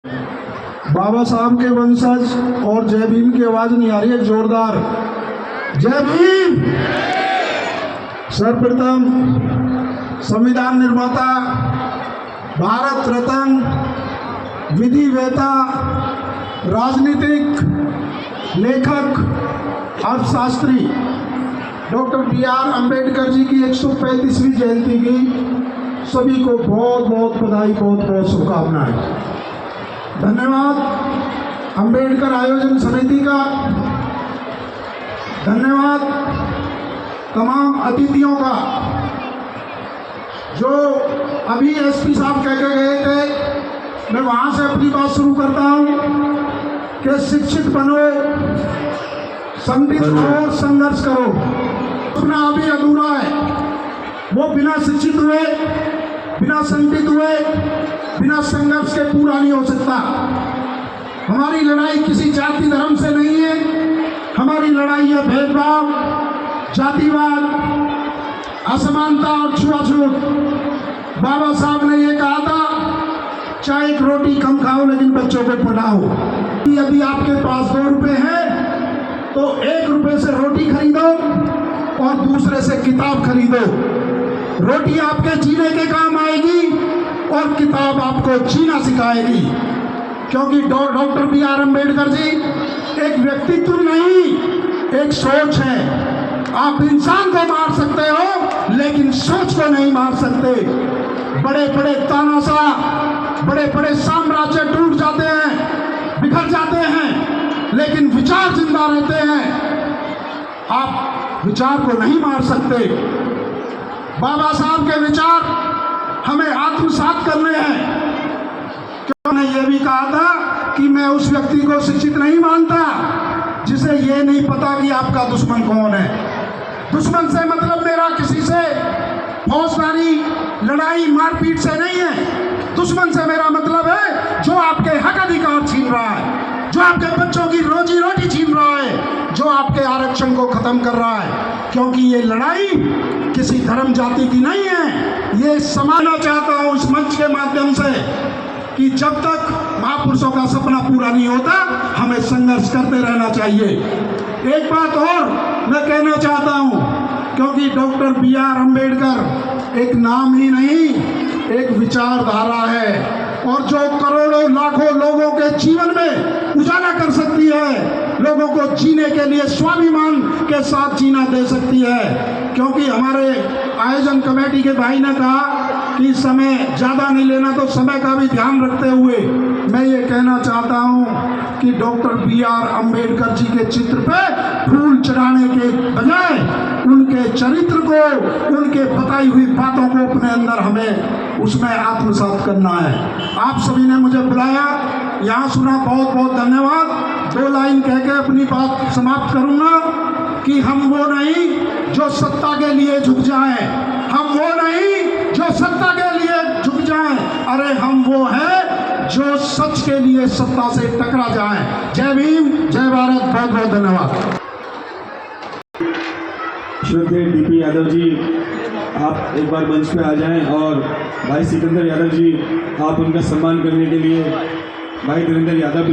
बाबा साहब के वंशज और जय भीम की आवाज नहीं आ रही है जोरदार। जय भीम। सर्वप्रथम संविधान निर्माता, भारत रत्न, विधिवेता, राजनीतिक लेखक, अर्थशास्त्री डॉक्टर बी.आर. अम्बेडकर जी की 135वीं जयंती की सभी को बहुत बहुत बधाई, बहुत बहुत शुभकामनाएं। धन्यवाद अम्बेडकर आयोजन समिति का, धन्यवाद तमाम अतिथियों का जो अभी एसपी साहब कह के गए थे। मैं वहाँ से अपनी बात शुरू करता हूँ कि शिक्षित बनो, संगठित हो, संघर्ष करो। अपना अभी अधूरा है, वो बिना शिक्षित हुए, बिना संगठित हुए, बिना संघर्ष के पूरा नहीं हो सकता। हमारी लड़ाई किसी जाति धर्म से नहीं है, हमारी लड़ाई है भेदभाव, जातिवाद, असमानता और छुआछूत। बाबा साहब ने ये कहा था, चाहे एक रोटी कम खाओ लेकिन बच्चों को पढ़ाओ। यदि आपके पास 2 रुपए हैं तो 1 रुपए से रोटी खरीदो और दूसरे से किताब खरीदो। रोटी आपके जीने के काम आएगी और किताब आपको जीना सिखाएगी। क्योंकि डॉक्टर बी.आर. अम्बेडकर जी एक व्यक्तित्व नहीं, एक सोच है। आप इंसान को मार सकते हो लेकिन सोच को नहीं मार सकते। बड़े बड़े तानाशाह, बड़े बड़े साम्राज्य टूट जाते हैं, बिखर जाते हैं, लेकिन विचार जिंदा रहते हैं। आप विचार को नहीं मार सकते। बाबा साहब के विचार हमें आत्मसात करने हैं। क्यों ने यह भी कहा था कि मैं उस व्यक्ति को शिक्षित नहीं मानता जिसे यह नहीं पता कि आपका दुश्मन कौन है। दुश्मन से मतलब मेरा किसी से फौजदारी लड़ाई मारपीट से नहीं है। दुश्मन से मेरा मतलब है जो आपके हक अधिकार छीन रहा है, जो आपके बच्चों की रोजी रोटी छीन रहा है, जो आपके आरक्षण को खत्म कर रहा है। क्योंकि ये लड़ाई किसी धर्म जाति की नहीं है। ये समझना चाहता हूँ इस मंच के माध्यम से कि जब तक महापुरुषों का सपना पूरा नहीं होता, हमें संघर्ष करते रहना चाहिए। एक बात और मैं कहना चाहता हूँ, क्योंकि डॉक्टर बी.आर. अम्बेडकर एक नाम ही नहीं, एक विचारधारा है और जो करोड़ों लाखों लोगों के जीवन में उजाला कर सकती है, लोगों को जीने के लिए स्वाभिमान के साथ जीना दे सकती है। क्योंकि हमारे आयोजन कमेटी के भाई ने कहा कि समय ज़्यादा नहीं लेना, तो समय का भी ध्यान रखते हुए मैं ये कहना चाहता हूँ कि डॉक्टर बी.आर. अम्बेडकर जी के चित्र पे फूल चढ़ाने के बजाय उनके चरित्र को, उनके बताई हुई बातों को अपने अंदर हमें उसमें आत्मसात करना है। आप सभी ने मुझे बुलाया, यहाँ सुना, बहुत बहुत धन्यवाद। 2 लाइन कह के अपनी बात समाप्त करूँगा कि हम वो नहीं जो सत्ता के लिए झुक जाएं, हम वो नहीं जो सत्ता के लिए झुक जाएं, अरे हम वो हैं जो सच के लिए सत्ता से टकरा जाएं। जय भीम, जय भारत, बहुत बहुत धन्यवाद। श्रद्धेय डी.पी. यादव जी, आप एक बार मंच पे आ जाएं और भाई सिकंदर यादव जी, आप उनका सम्मान करने के लिए भाई धीरेन्द्र यादव